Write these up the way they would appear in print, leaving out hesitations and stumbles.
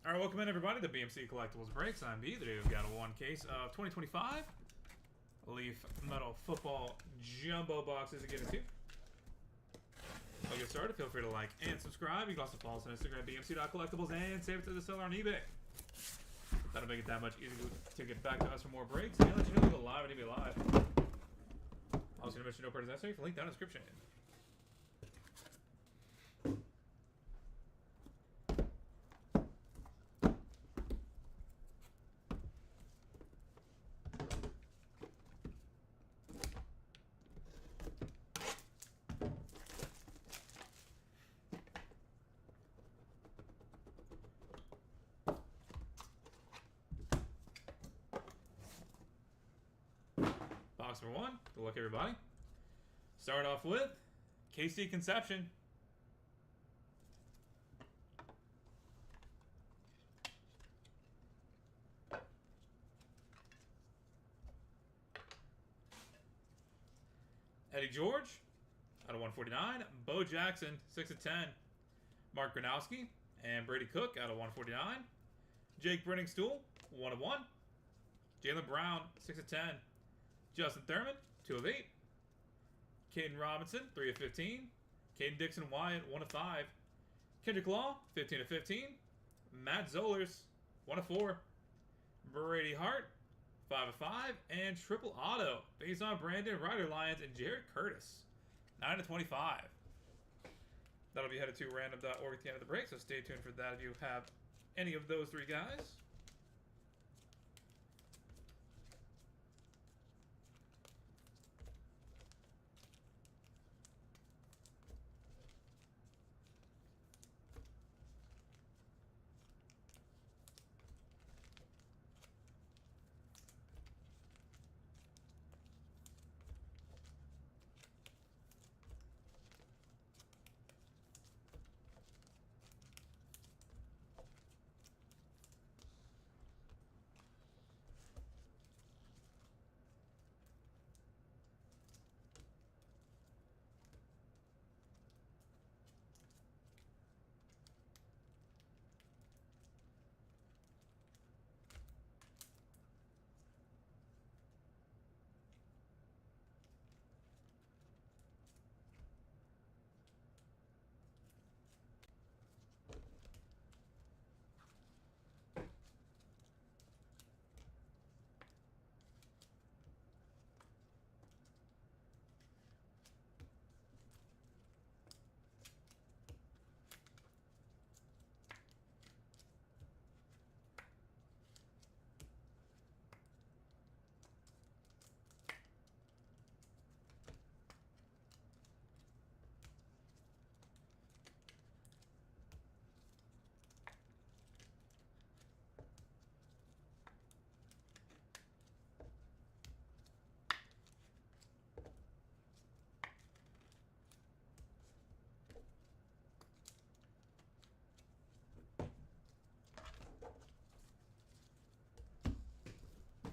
All right, welcome in everybody to BMC Collectibles Breaks. I'm B. Today we've got a one case of 2025 Leaf Metal Football Jumbo boxes to get into. I'll get started. Feel free to like and subscribe. You can also follow us on Instagram, bmc.collectibles, and save it to the seller on eBay. That'll make it that much easier to get back to us for more breaks. And let you know we go live and be live. Also, going to mention no purchase necessary. Link down in the description. Box number one. Good luck, everybody. Start off with KC Conception. Eddie George out of 149. Bo Jackson, 6/10. Mark Gronowski and Brady Cook out of 149. Jake Brenningstool, 1/1. Jaylen Brown, 6/10. Justin Thurman, 2/8. Caden Robinson, 3/15. Caden Dixon Wyatt, 1/5. Kendrick Law, 15/15. Matt Zollers, 1/4. Brady Hart, 5/5. And triple auto based on Brandon Ryder Lions and Jared Curtis, 9/25. That'll be headed to random.org at the end of the break, so stay tuned for that if you have any of those three guys.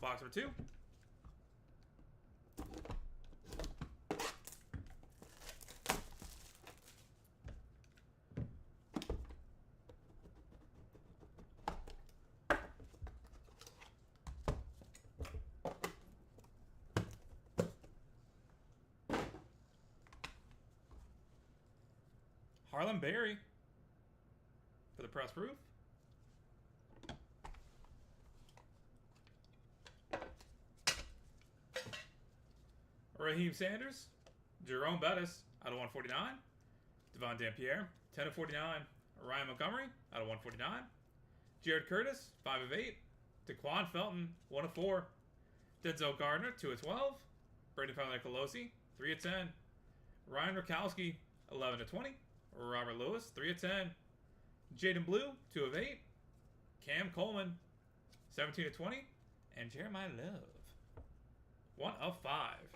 Box number two. Harlan Berry for the press proof. Raheem Sanders, Jerome Bettis out of 149. Devon Dampierre, 10/49. Ryan Montgomery out of 149. Jared Curtis, 5/8. Daquan Felton, 1/4. Denzel Gardner, 2/12. Brandon Colosi, 3/10. Ryan Rakowski, 11/20. Robert Lewis, 3/10. Jaden Blue, 2/8. Cam Coleman, 17/20. And Jeremiah Love, 1/5.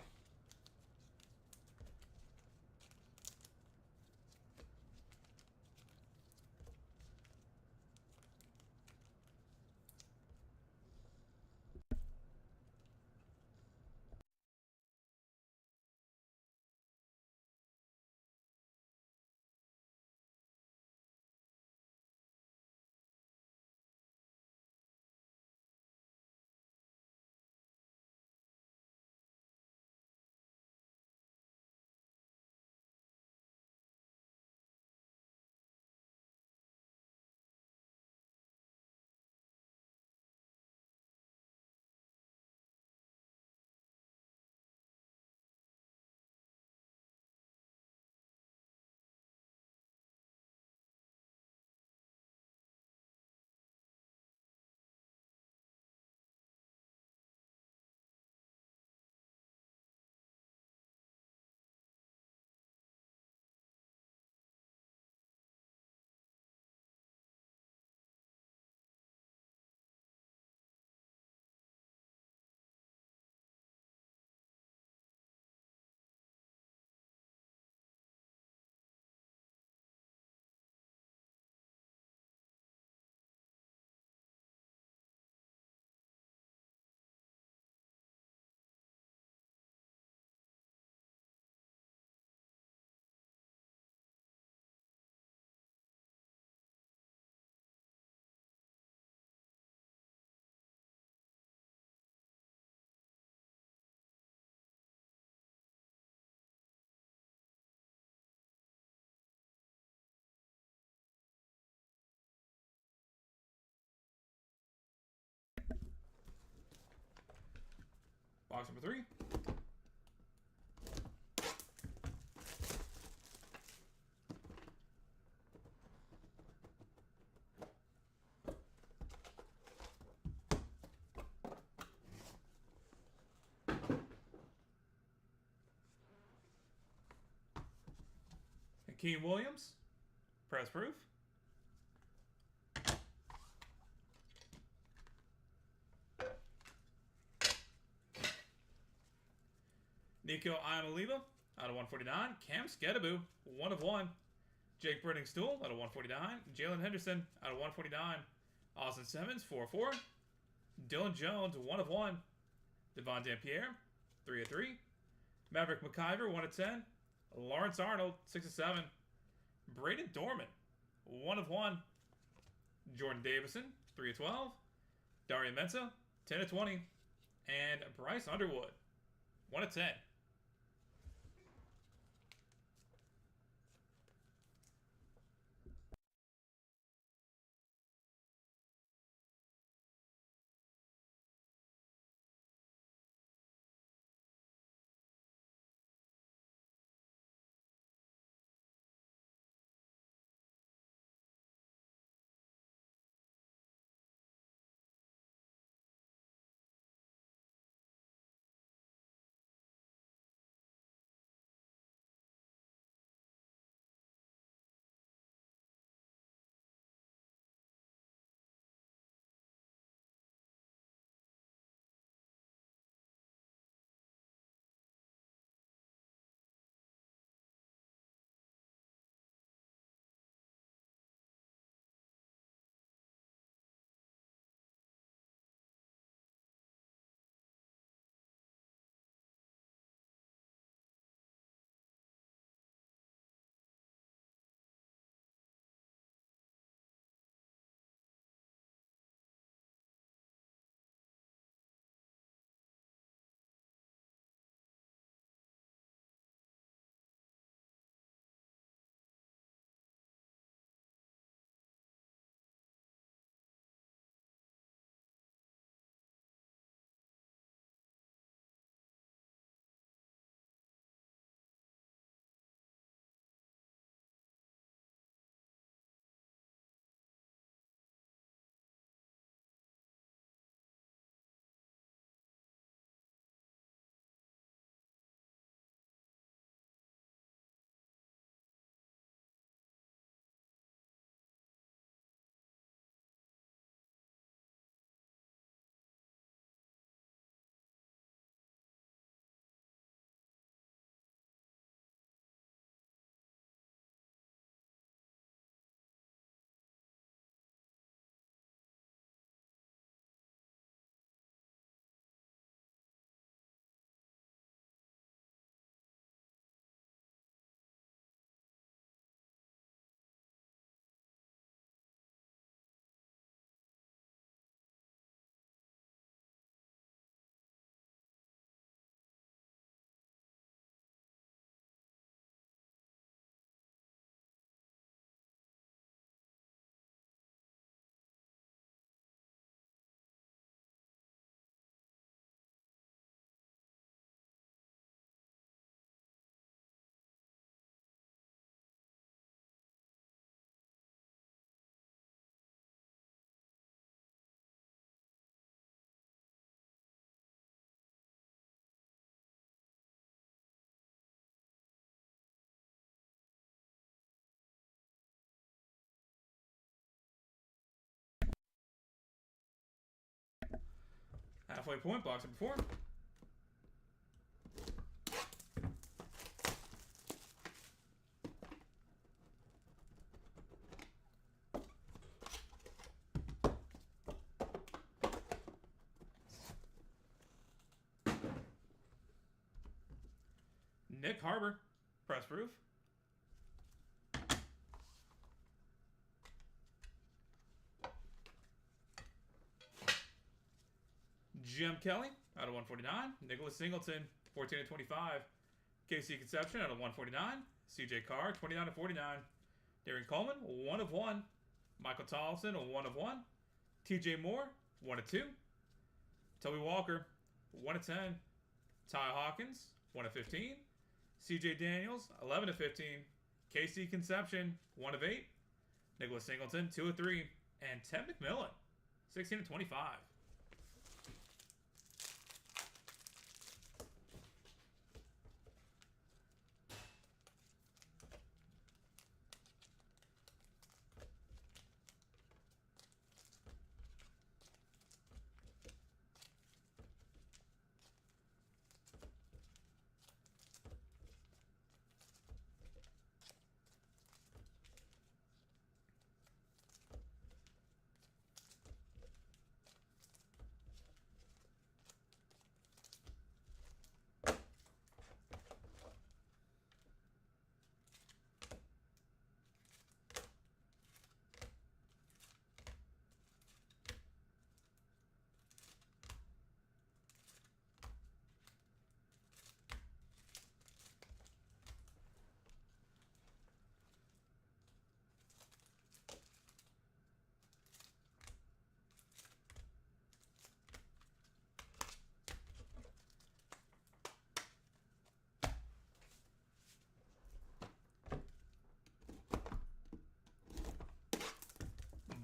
Box number 3. Hakeem Williams, press proof. Nico Iamaleava out of 149. Cam Skedaboo, 1 of 1. Jake Brittingstool out of 149. Jalen Henderson out of 149. Austin Simmons, 4 of 4. Dylan Jones, 1 of 1. Devon Dampierre, 3 of 3. Maverick McIver, 1 of 10. Lawrence Arnold, 6 of 7. Braden Dorman, 1 of 1. Jordan Davison, 3 of 12. Daria Mensah, 10 of 20. And Bryce Underwood, 1 of 10. Halfway point, box number 4. Nick Harbor, press proof. Jim Kelly out of 149. Nicholas Singleton, 14 of 25. KC Conception out of 149. CJ Carr, 29 of 49. Darren Coleman, 1 of 1. Michael Tollefson, 1 of 1. TJ Moore, 1 of 2. Toby Walker, 1 of 10. Ty Hawkins, 1/15. CJ Daniels, 11/15. KC Conception, 1/8. Nicholas Singleton, 2/3. And Ted McMillan, 16/25.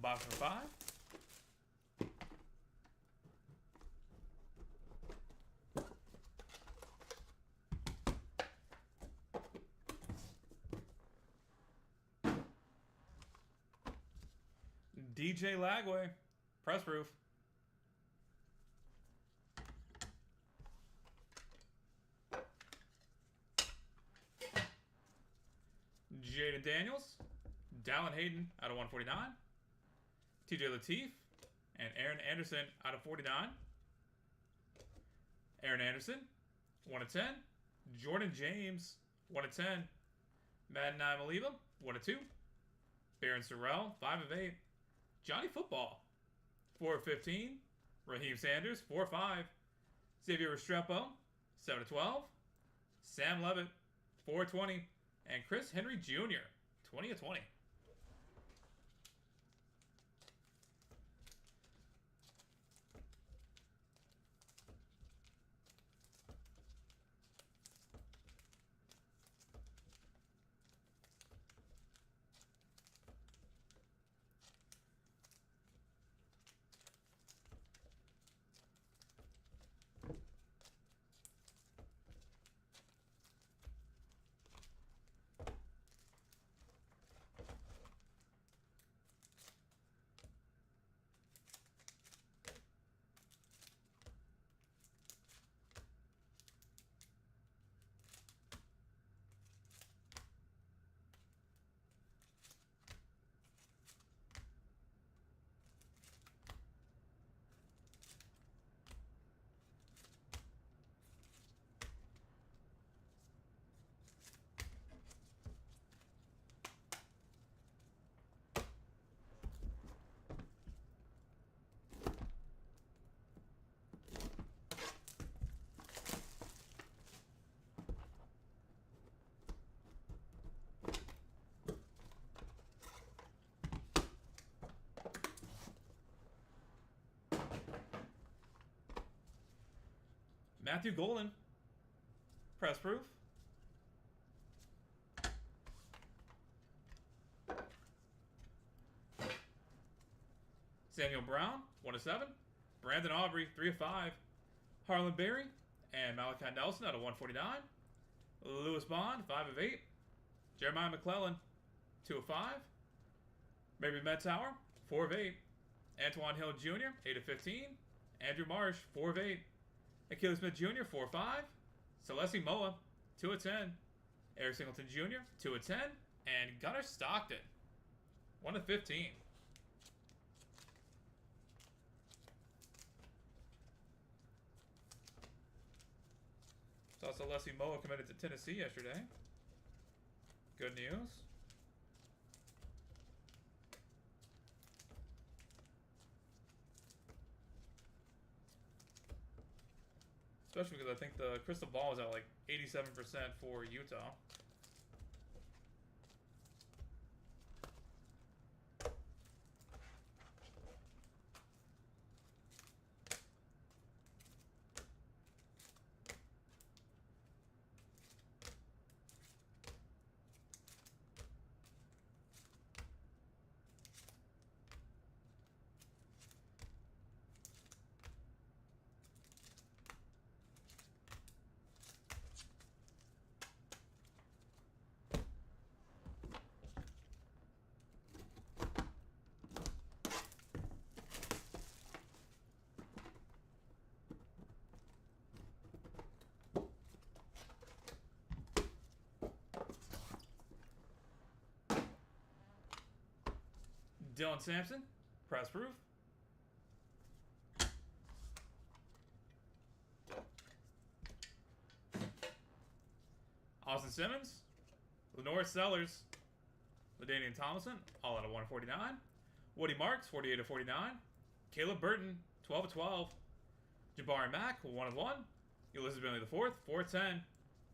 Box number 5. DJ Lagway, press proof. Jaden Daniels, Dallin Hayden out of 149. TJ Lateef and Aaron Anderson out of 49. Aaron Anderson, 1/10. Jordan James, 1/10. Madden Maliva, 1/2. Baron Sorrell, 5/8. Johnny Football, 4/15. Raheem Sanders, 4/5. Xavier Restrepo, 7/12. Sam Levitt, 4/20. And Chris Henry Jr., 20/20. Matthew Golden, press proof. Samuel Brown, 1/7. Brandon Aubrey, 3/5. Harlan Berry and Malachi Nelson out of 149. Lewis Bond, 5/8. Jeremiah McClellan, 2/5. Maybe Metzauer, 4/8. Antoine Hill Jr., 8/15. Andrew Marsh, 4/8. Achilles Smith Jr., 4/5. Celeste Moa, 2/10. Eric Singleton Jr., 2/10. And Gunnar Stockton, 1/15. Saw Celeste Moa committed to Tennessee yesterday. Good news. Especially because I think the crystal ball is at like 87% for Utah. Dylan Sampson, press proof. Austin Simmons, Lenore Sellers, LaDainian Tomlinson, all out of 149. Woody Marks, 48 of 49. Caleb Burton, 12 of 12. Jabari Mack, 1 of 1. Ulysses Bentley IV, 410.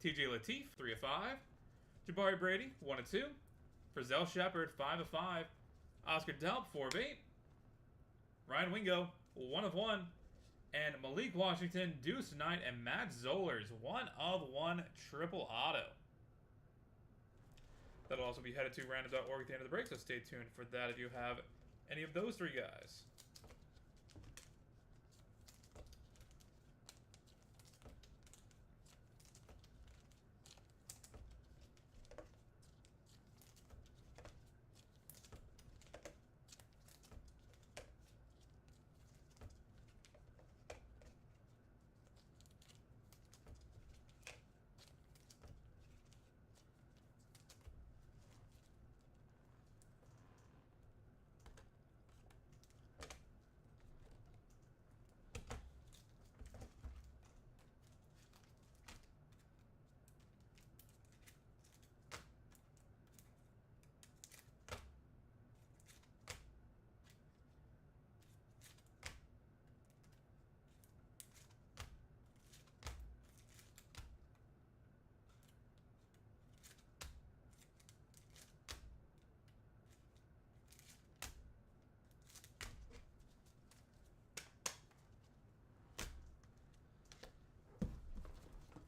TJ Lateef, 3 of 5. Jabari Brady, 1 of 2. Frizzell Shepard, 5 of 5. Oscar Delp, 4 of 8. Ryan Wingo, 1 of 1. And Malik Washington, Deuce Knight, and Matt Zollers, 1 of 1 triple auto. That'll also be headed to random.org at the end of the break, so stay tuned for that if you have any of those 3 guys.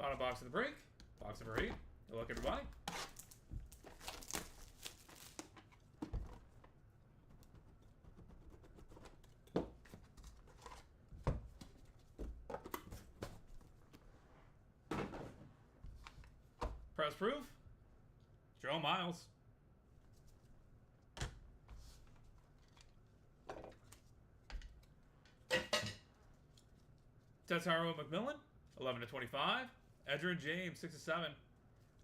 Final box of the break. Box number 8. Good luck, everybody. Press proof. Joe Miles. Tetaro McMillan, 11 of 25. Edgerrin James, 6 of 7.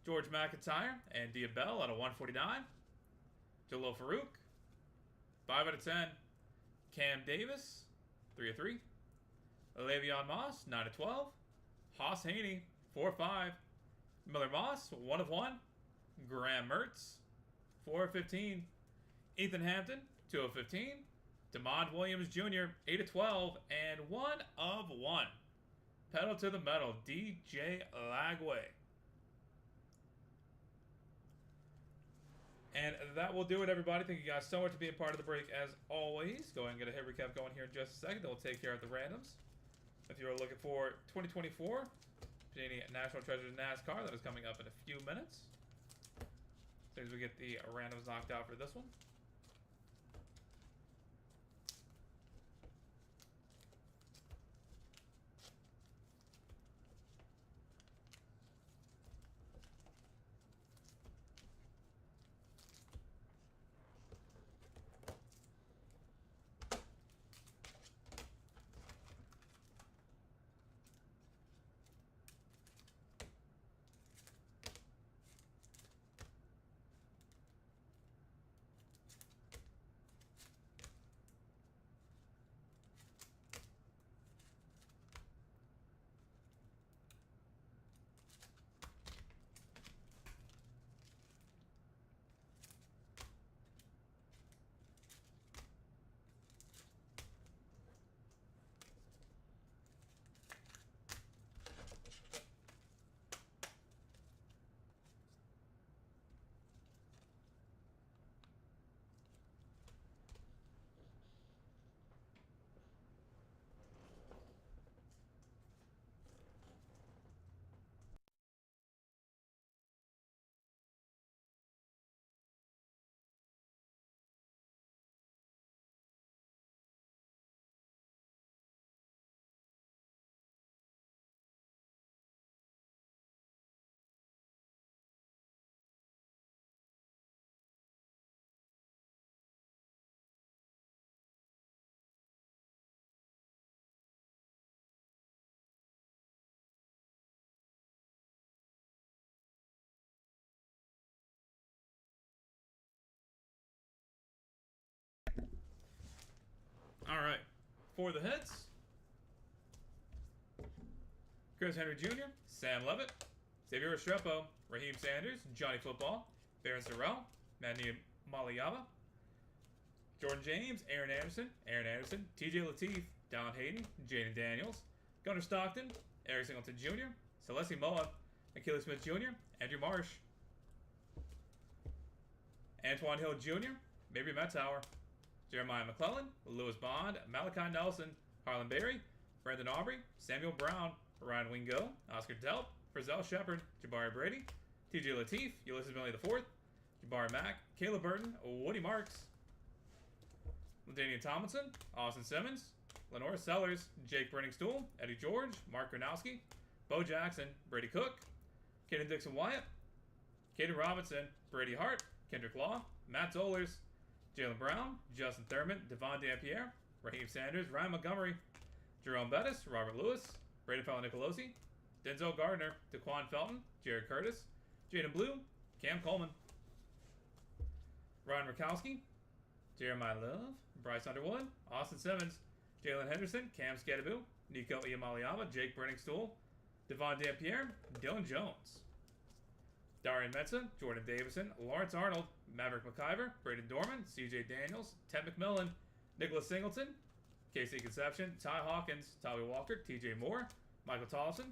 George McIntyre and Dia Bell out of 149. Jalil Farouk, 5 out of 10. Cam Davis, 3 of 3. Le'Veon Moss, 9 of 12. Haas Haney, 4 of 5. Miller Moss, 1 of 1. Graham Mertz, 4 of 15. Ethan Hampton, 2 of 15. DeMond Williams Jr., 8 of 12. And 1 of 1. Pedal to the metal, DJ Lagway. And that will do it, everybody. Thank you guys so much for being part of the break, as always. Go ahead and get a hit recap going here in just a second. Then we'll take care of the randoms. If you're looking for 2024 Panini National Treasures NASCAR, that is coming up in a few minutes. As soon as we get the randoms knocked out for this one. All right. For the hits, Chris Henry Jr., Sam Levitt, Xavier Restrepo, Raheem Sanders, Johnny Football, Baron Sorrell, Manny Maliava, Jordan James, Aaron Anderson, TJ Lateef, Don Hayden, Jaden Daniels, Gunnar Stockton, Eric Singleton Jr., Celeste Moa, Achilles Smith Jr., Andrew Marsh, Antoine Hill Jr., Maybe Metzauer, Jeremiah McClellan, Lewis Bond, Malachi Nelson, Harlan Berry, Brandon Aubrey, Samuel Brown, Ryan Wingo, Oscar Delp, Frizzell Shepard, Jabari Brady, TJ Lateef, Ulysses Millie IV, Jabari Mack, Caleb Burton, Woody Marks, LaDainian Tomlinson, Austin Simmons, Lenore Sellers, Jake Brenningstool, Eddie George, Mark Gronowski, Bo Jackson, Brady Cook, Caden Dixon Wyatt, Caden Robinson, Brady Hart, Kendrick Law, Matt Zollers, Jalen Brown, Justin Thurman, Devon Dampierre, Raheem Sanders, Ryan Montgomery, Jerome Bettis, Robert Lewis, Braden Fowler Nicolosi, Denzel Gardner, Daquan Felton, Jared Curtis, Jaden Blue, Cam Coleman, Ryan Rakowski, Jeremiah Love, Bryce Underwood, Austin Simmons, Jalen Henderson, Cam Skadaboo, Nico Iamaliava, Jake Brenningstool, Devon Dampierre, Dylan Jones, Darian Metza, Jordan Davison, Lawrence Arnold, Maverick McIver, Braden Dorman, CJ Daniels, Ted McMillan, Nicholas Singleton, KC Conception, Ty Hawkins, Tommy Walker, TJ Moore, Michael Tollefson,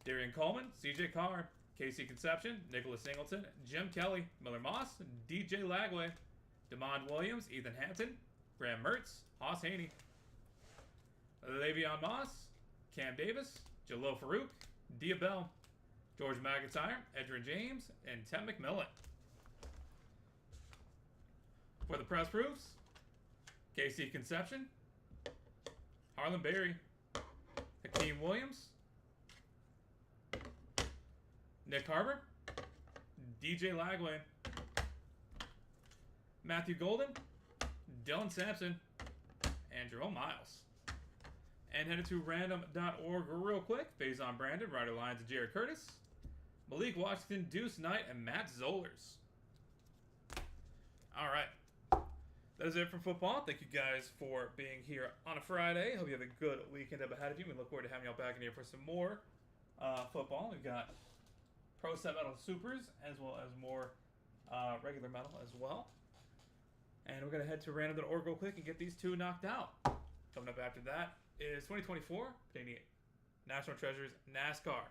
Darian Coleman, CJ Carr, KC Conception, Nicholas Singleton, Jim Kelly, Miller Moss, DJ Lagway, Demond Williams, Ethan Hampton, Graham Mertz, Haas Haney, Le'Veon Moss, Cam Davis, Jalil Farouk, Dia Bell, George McIntyre, Edrin James, and Tim McMillan. For the press proofs, KC Conception, Harlan Berry, Hakeem Williams, Nick Harbor, DJ Lagway, Matthew Golden, Dylan Sampson, and Jerome Miles. And headed to random.org real quick. Faison Brandon, Ryder Lyons, and Jared Curtis, Malik Washington, Deuce Knight, and Matt Zollers. All right. That is it for football. Thank you guys for being here on a Friday. Hope you have a good weekend up ahead of you. We look forward to having y'all back in here for some more football. We've got Pro Set Metal Supers as well as more regular metal as well. And we're going to head to random.org real quick and get these two knocked out. Coming up after that is 2024 Panini National Treasures NASCAR.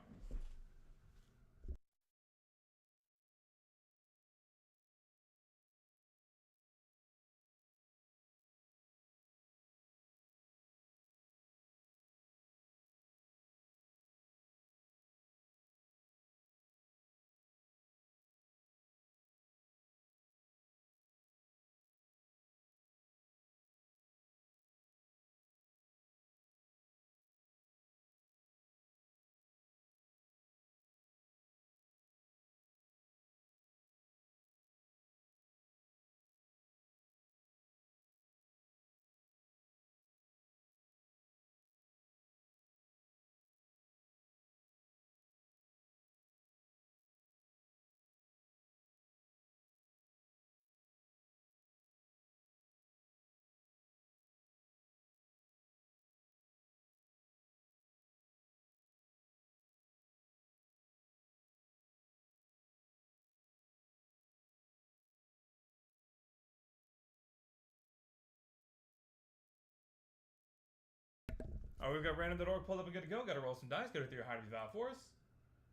All right, we've got random.org pulled up and good to go. Got to roll some dice. Go through your high valve for us.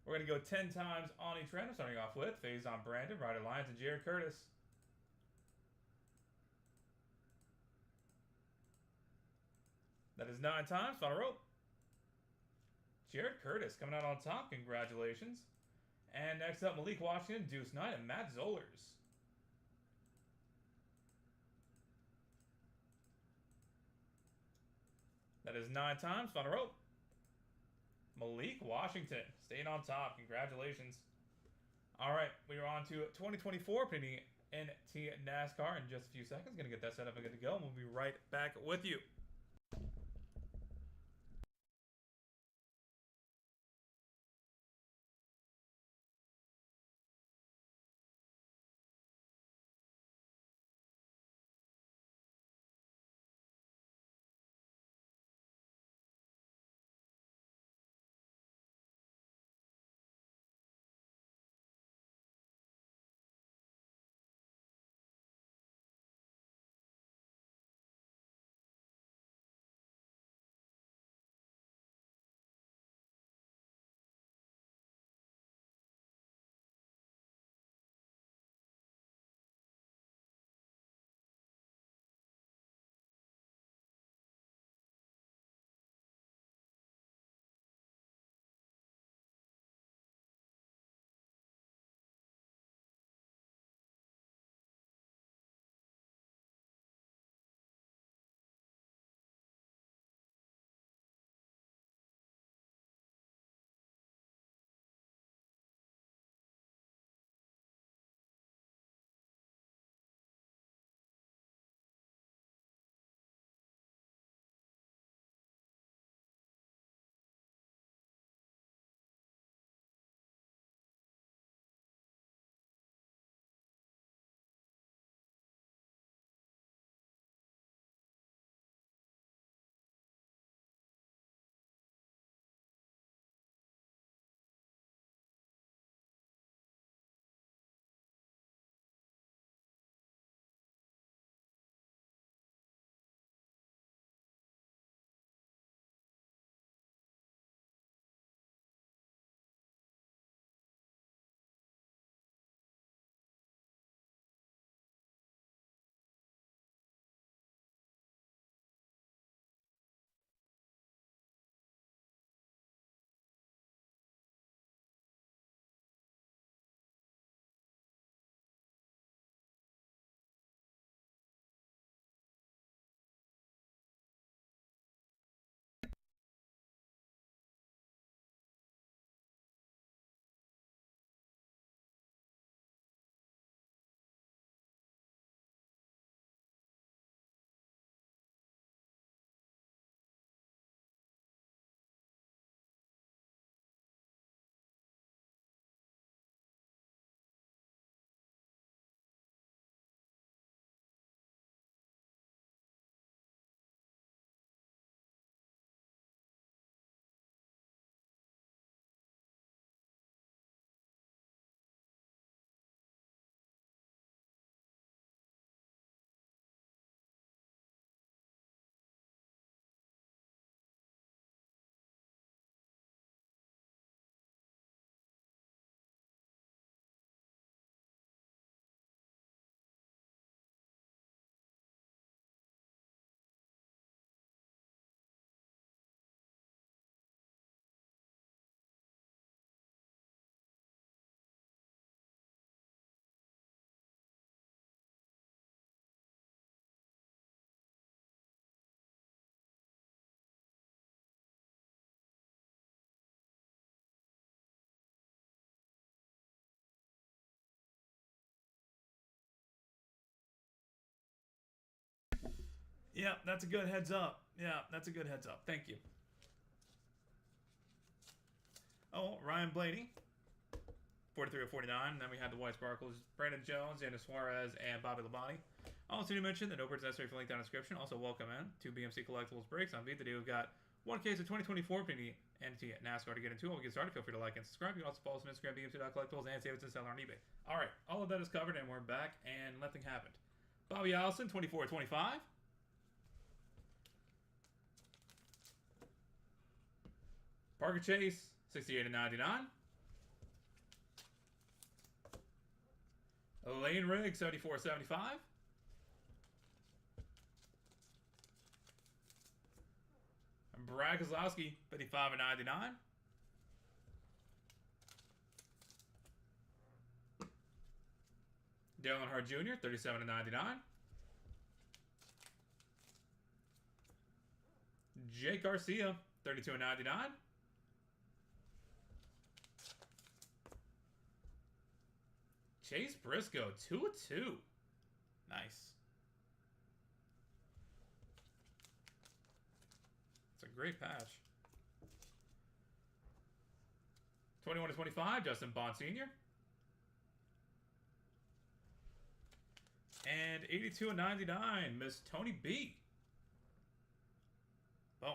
We're going to go 10 times on each random, starting off with Faison Brandon, Ryder Lyons, and Jared Curtis. That is 9 times. Final roll. Jared Curtis coming out on top. Congratulations. And next up, Malik Washington, Deuce Knight, and Matt Zollers. That is 9 times. Final roll. Malik Washington staying on top. Congratulations. All right, we are on to 2024 Panini NT NASCAR in just a few seconds. Going to get that set up and good to go, and we'll be right back with you. Yeah, that's a good heads up. Yeah, that's a good heads up. Thank you. Oh, Ryan Blaney. 43 of 49. And then we had the White Sparkles, Brandon Jones, Anna Suarez, and Bobby Labonte. Also, to mention that no bids necessary for link down in the description. Also, welcome in to BMC Collectibles Breaks. On Vita, we've got one case of 2024 Panini NT NASCAR to get into. While we get started, feel free to like and subscribe. You can also follow us on Instagram, BMC.collectibles, and save it and sell on eBay. All right, all of that is covered, and we're back, and nothing happened. Bobby Allison, 24 of 25. Parker Chase, 68 of 99. Lane Riggs, 74 of 75. Brad Kozlowski, 55 of 99. Dale Earnhardt Jr., 37 of 99. Jake Garcia, 32 of 99. Chase Briscoe, 2 of 2. Nice. It's a great patch. 21 of 25, Justin Bond Sr. And 82 of 99, Miss Tony B. Boom.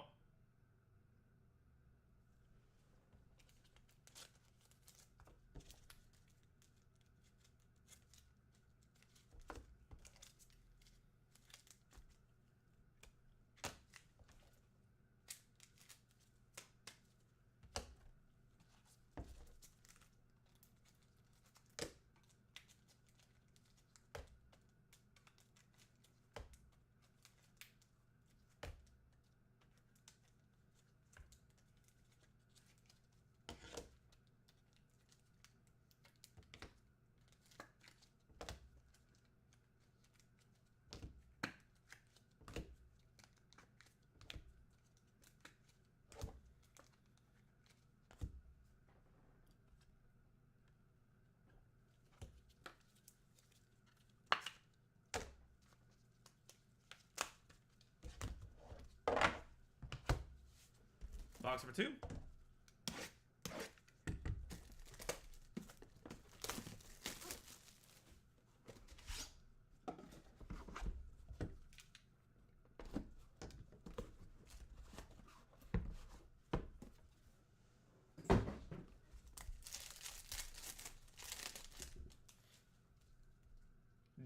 Box number 2.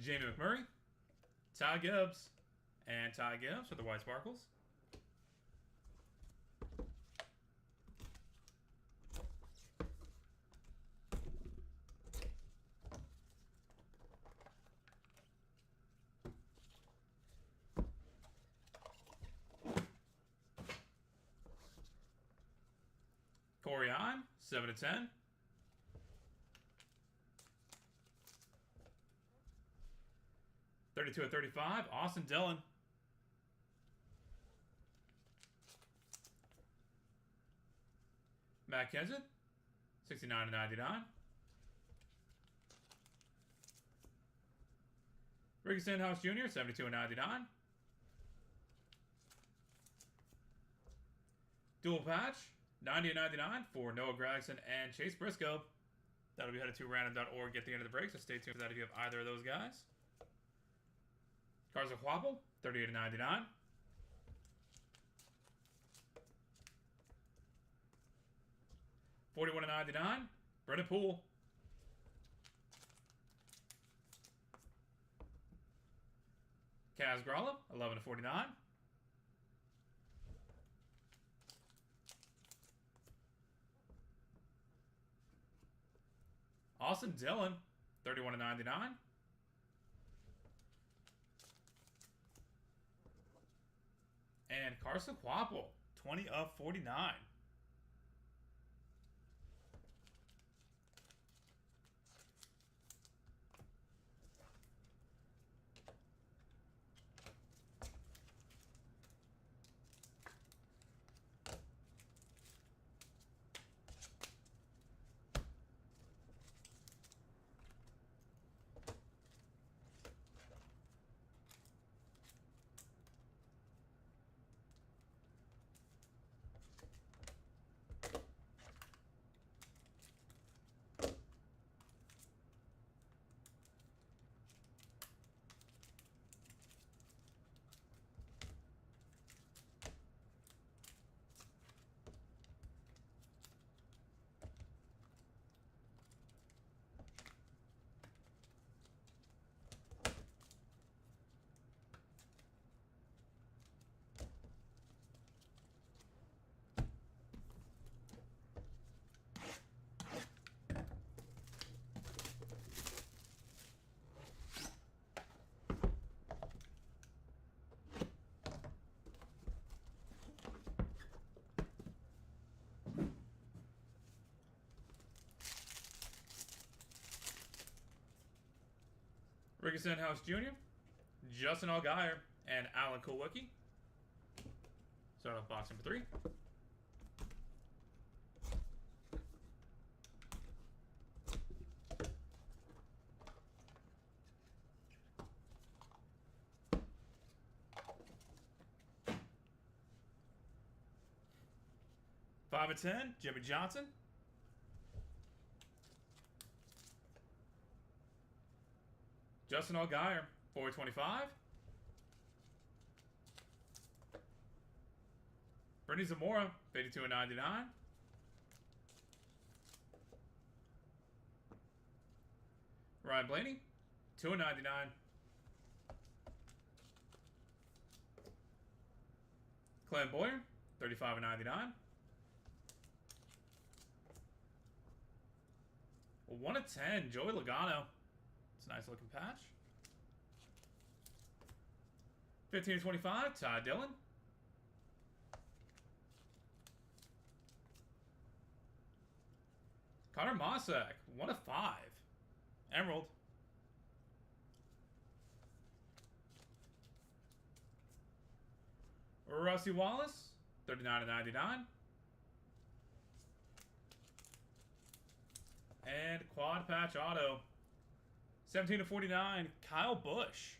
Jamie McMurray, Ty Gibbs, and Ty Gibbs for the White Sparkles. Corey Heim, 7 of 10. (32 of 35), Austin Dillon. Matt Kenseth, 69 of 99. Ricky Stenhouse Jr., 72 of 99. Dual patch, 90 of 99 for Noah Gragson and Chase Briscoe. That'll be headed to random.org at the end of the break, so stay tuned for that if you have either of those guys. Carson Quapple, 38 of 99. (41 of 99), Brendan Poole. Kaz Gralla, 11 of 49. Austin Dillon, 31 of 99. And Carson Quapple, 20 of 49. Ricky Stenhouse Jr., Justin Allgaier, and Alan Kulwicki. Start off box number 3. Five of 10, Jimmy Johnson. Justin Allgaier, 425. Brittany Zamora, 52/99. Ryan Blaney, 2/99. Clem Boyer, 35/99. 1/10, Joey Logano. It's a nice looking patch. 15/25, Todd Dillon. Connor Mossack, 1/5. Emerald. Rusty Wallace, 39/99. And quad patch auto, 17/49, Kyle Busch.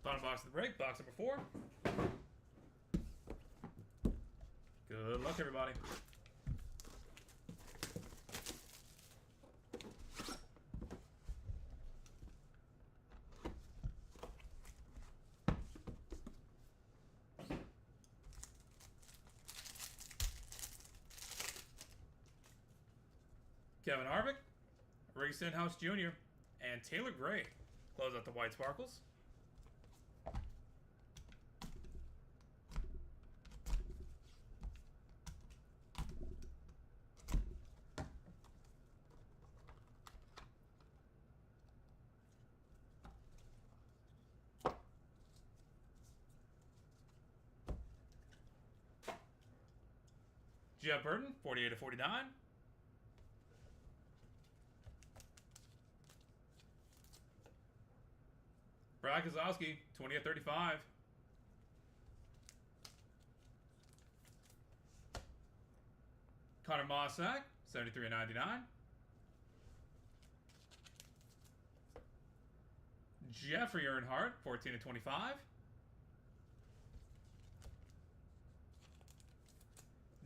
Final box of the break, box number 4. Good luck, everybody. Kevin Harvick, Ricky Stenhouse Jr., and Taylor Gray close out the white sparkles. Jeff Burton, 48/49. Brad Keselowski, 20/35. Connor Mossack, 73/99. Jeffrey Earnhardt, 14/25.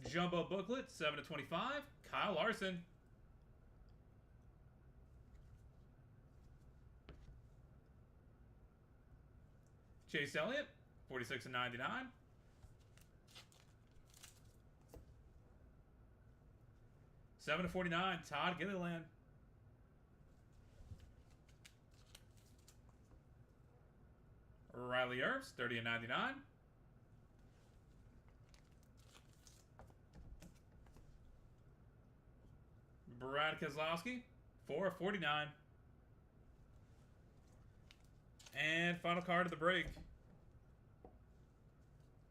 Jumbo booklet, 7/25. Kyle Larson. Chase Elliott, 46/99. 7/49, Todd Gilliland. Riley Earps, 30/99. Brad Keselowski, 4/49. And final card of the break,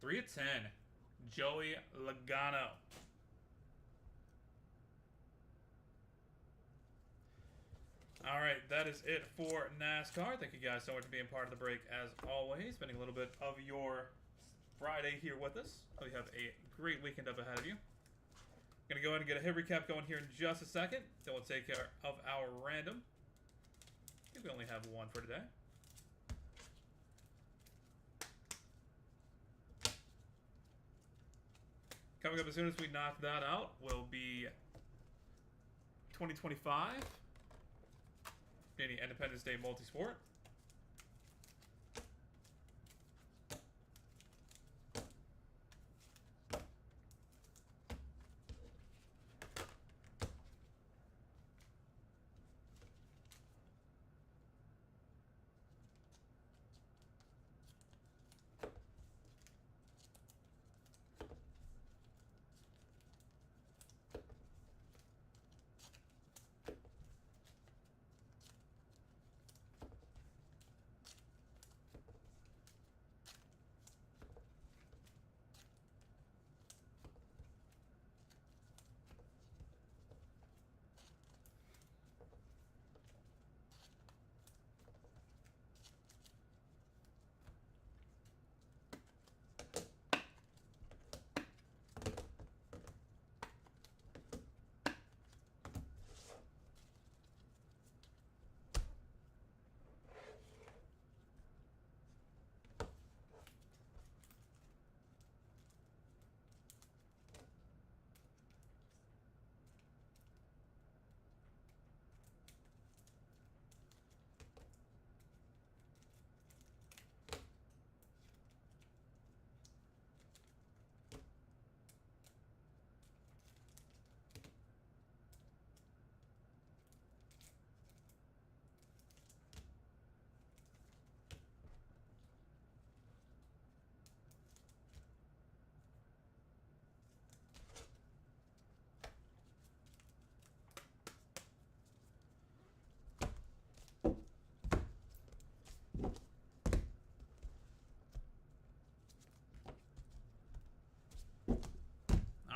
3/10, Joey Logano. All right, that is it for NASCAR. Thank you guys so much for being part of the break as always. Spending a little bit of your Friday here with us. Hope you have a great weekend up ahead of you. Gonna go ahead and get a hit recap going here in just a second. Then we'll take care of our random. I think we only have one for today. Coming up as soon as we knock that out will be 2025 Panini Independence Day Multisport.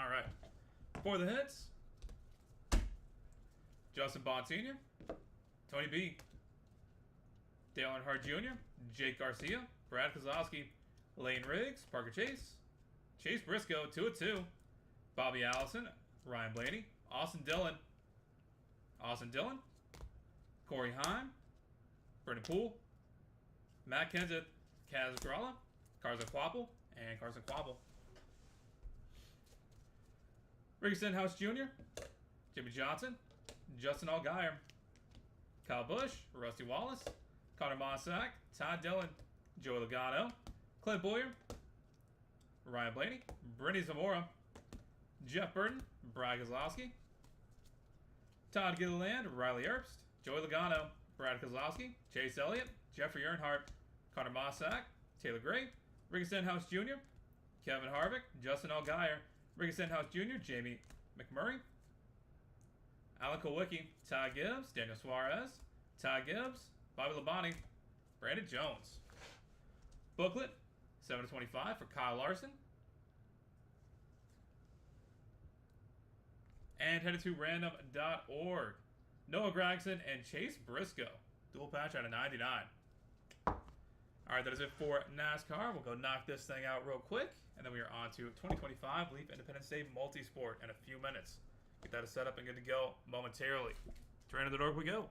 Alright. For the hits, Justin Bond Sr., Tony B, Dale Earnhardt Jr., Jake Garcia, Brad Kozlowski, Lane Riggs, Parker Chase, Chase Briscoe, 2 of 2, Bobby Allison, Ryan Blaney, Austin Dillon, Corey Heim, Brendan Poole, Matt Kenseth, Kaz Gralla, Carson Quapple, and Carson Quapple. Ricky Stenhouse Jr., Jimmy Johnson, Justin Allgaier, Kyle Busch, Rusty Wallace, Connor Mossack, Todd Dillon, Joey Logano, Clint Boyer, Ryan Blaney, Brittany Zamora, Jeff Burton, Brad Kozlowski, Todd Gilliland, Riley Erbst, Joey Logano, Brad Kozlowski, Chase Elliott, Jeffrey Earnhardt, Connor Mossack, Taylor Gray, Ricky Stenhouse Jr., Kevin Harvick, Justin Allgaier, Ricky Stenhouse Jr., Jamie McMurray, Alan Kowicki, Ty Gibbs, Daniel Suarez, Ty Gibbs, Bobby Labonte, Brandon Jones. Booklet, 7/25 for Kyle Larson. And headed to random.org. Noah Gragson and Chase Briscoe. Dual patch out of 99. Alright, that is it for NASCAR. We'll go knock this thing out real quick. And then we are on to 2025 Leaf Independence Day Multisport in a few minutes. Get that set up and good to go momentarily. To random.org we go.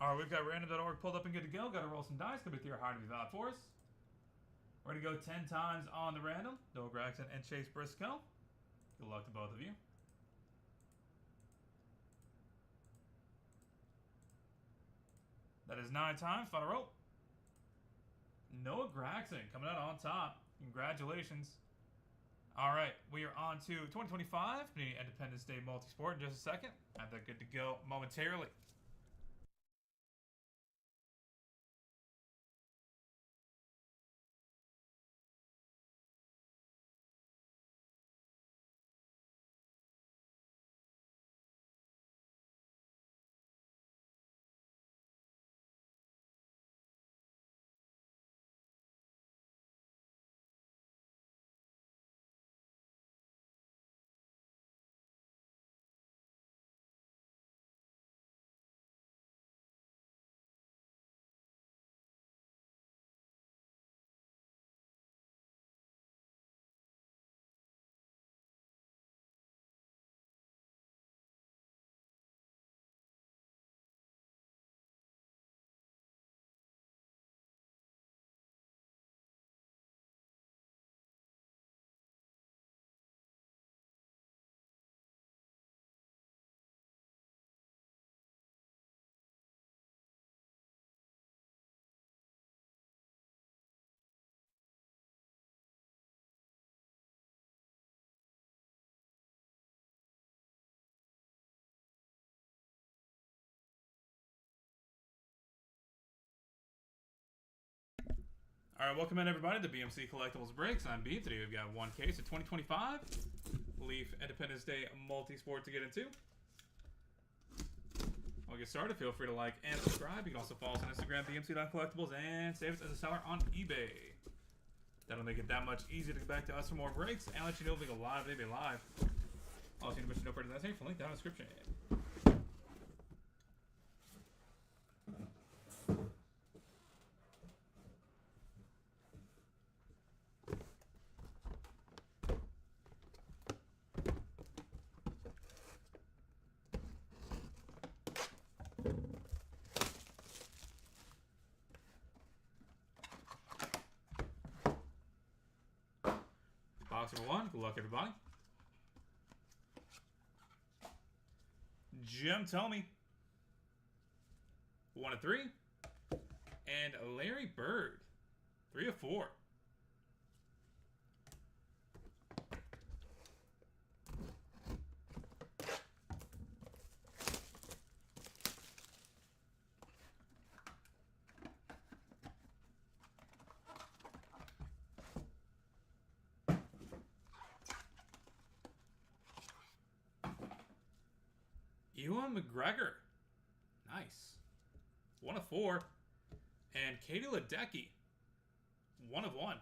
Alright, we've got random.org pulled up and good to go. Got to roll some dice. Could be through hard to be valid for us. We're going to go 10 times on the random. Noah Gragson and Chase Briscoe. Good luck to both of you. That is 9 times. Final roll. Noah Gragson coming out on top. Congratulations. Alright, we are on to 2025 Independence Day Multisport in just a second. Have that good to go momentarily. All right, welcome in everybody to BMC Collectibles Breaks. I'm B. Today we've got one case of 2025 Leaf Independence Day multi-sport to get into. I'll get started. Feel free to like and subscribe. You can also follow us on Instagram, bmc.collectibles, and save us as a seller on eBay. That'll make it that much easier to get back to us for more breaks and let you know if we go live, they be live. Also, you need to know for that link down in the description. Box number one. Good luck, everybody. Jim Tomey. 1 of 3. And Larry Bird. 3 of 4. Ewan McGregor. Nice. 1 of 4. And Katie Ledecky. 1 of 1.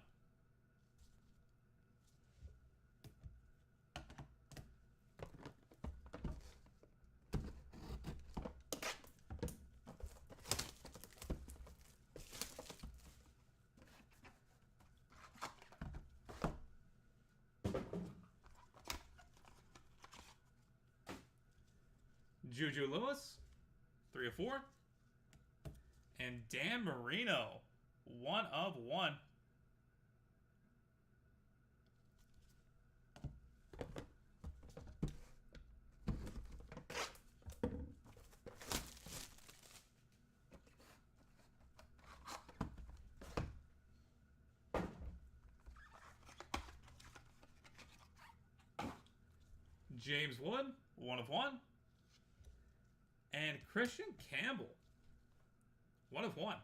Juju Lewis, 3 of 4. And Dan Marino, 1 of 1. James Wood, 1 of 1. And Christian Campbell, 1 of 1.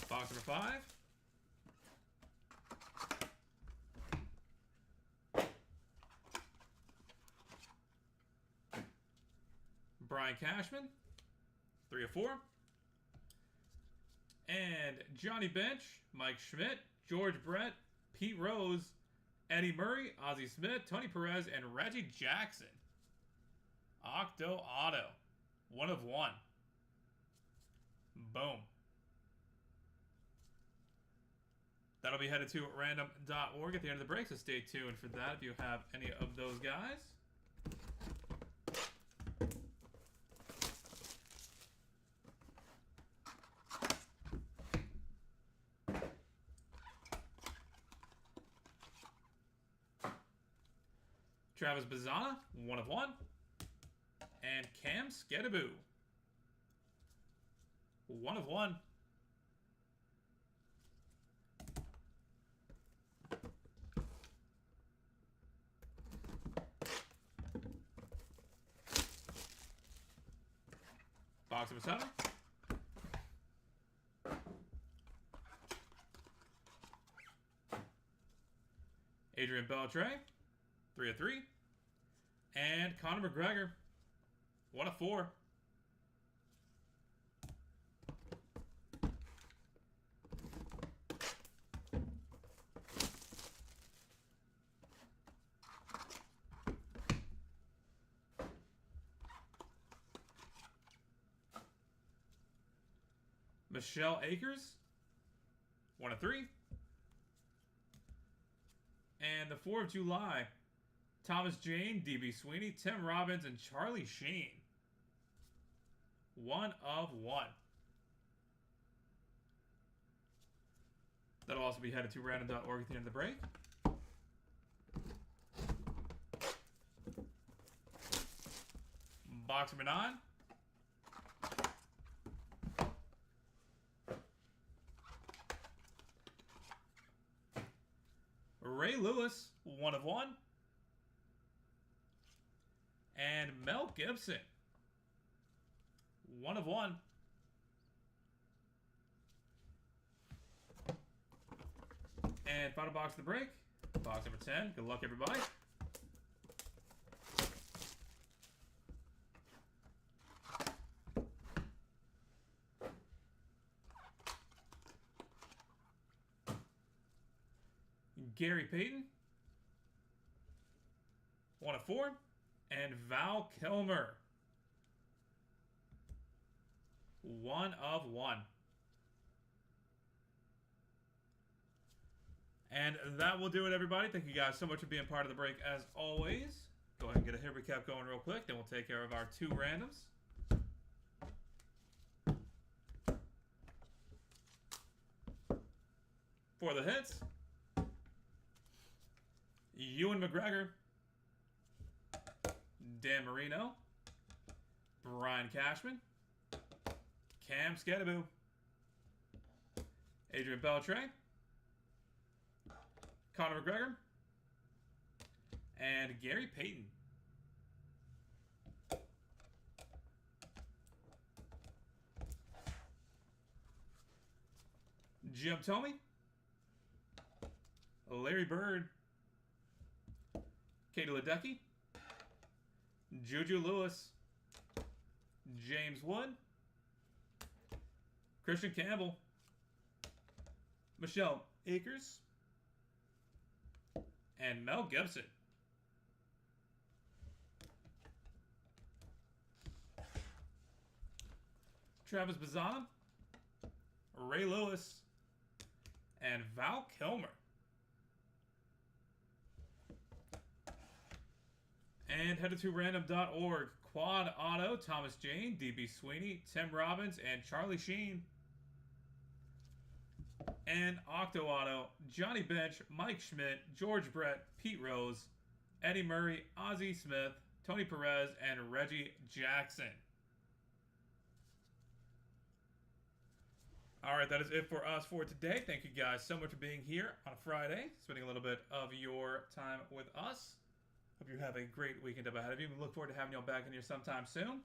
Box number 5. Brian Cashman, 3 of 4. And Johnny Bench, Mike Schmidt, George Brett, Pete Rose, Eddie Murray, Ozzie Smith, Tony Perez, and Reggie Jackson. Octo Auto. 1 of 1. Boom. That'll be headed to random.org at the end of the break, so stay tuned for that if you have any of those guys. Travis Bazzana, 1 of 1. And Cam Skedaboo, 1 of 1. Box number 7. Adrian Beltre, 3 of 3. And Conor McGregor, 1 of 4. Michelle Akers, 1 of 3. And the 4th of July, Thomas Jane, DB Sweeney, Tim Robbins, and Charlie Sheen. 1 of 1. That'll also be headed to random.org at the end of the break. Box number 9. Ray Lewis, 1 of 1. And Mel Gibson. 1 of 1. And final box of the break. Box number 10. Good luck, everybody. Gary Payton. 1 of 4. And Val Kilmer. 1 of 1. And that will do it, everybody. Thank you guys so much for being part of the break, as always. Go ahead and get a hit recap going real quick. Then we'll take care of our 2 randoms. For the hits, Ewan McGregor, Dan Marino, Brian Cashman, Cam Skadaboo, Adrian Beltre, Conor McGregor, and Gary Payton. Jim Thome, Larry Bird, Katie Ledecky, Juju Lewis, James Wood, Christian Campbell, Michelle Akers, and Mel Gibson. Travis Bazzana, Ray Lewis, and Val Kilmer. And headed to random.org. Quad Auto, Thomas Jane, DB Sweeney, Tim Robbins, and Charlie Sheen. And Octo Auto, Johnny Bench, Mike Schmidt, George Brett, Pete Rose, Eddie Murray, Ozzie Smith, Tony Perez, and Reggie Jackson. Alright, that is it for us for today. Thank you guys so much for being here on a Friday, spending a little bit of your time with us. Hope you have a great weekend up ahead of you. We look forward to having y'all back in here sometime soon.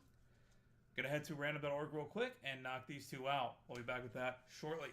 Gonna head to random.org real quick and knock these 2 out. We'll be back with that shortly.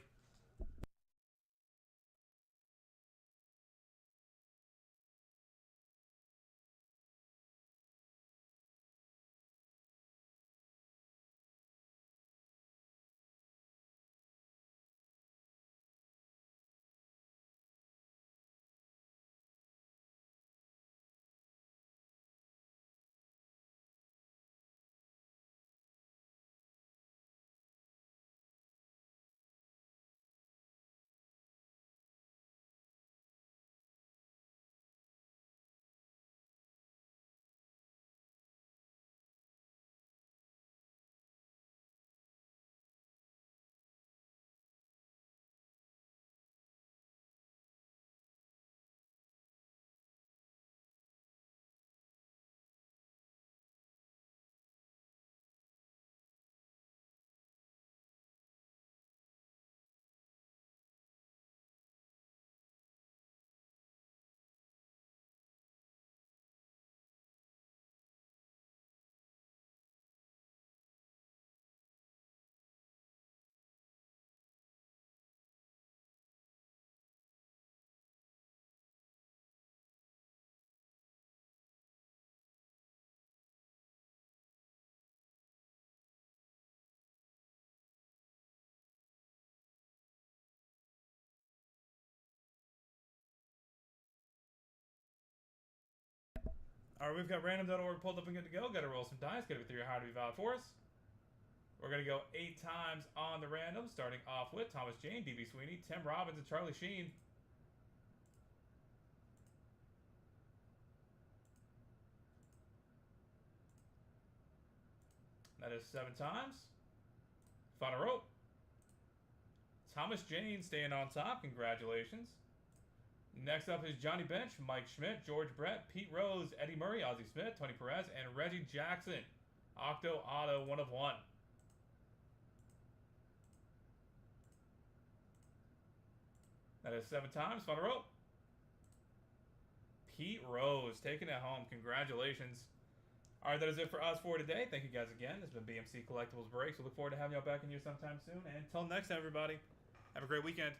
Alright, we've got random.org pulled up and good to go. Got to roll some dice. Got to be 3 or higher to be valid for us. We're going to go 8 times on the random, starting off with Thomas Jane, DB Sweeney, Tim Robbins, and Charlie Sheen. That is 7 times. Final row. Thomas Jane staying on top. Congratulations. Next up is Johnny Bench, Mike Schmidt, George Brett, Pete Rose, Eddie Murray, Ozzie Smith, Tony Perez, and Reggie Jackson. Octo Auto 1 of 1. That is 7 times. Final row. Pete Rose taking it home. Congratulations. All right, that is it for us for today. Thank you guys again. This has been BMC Collectibles Breaks. We look forward to having y'all back in here sometime soon. And until next time, everybody, have a great weekend.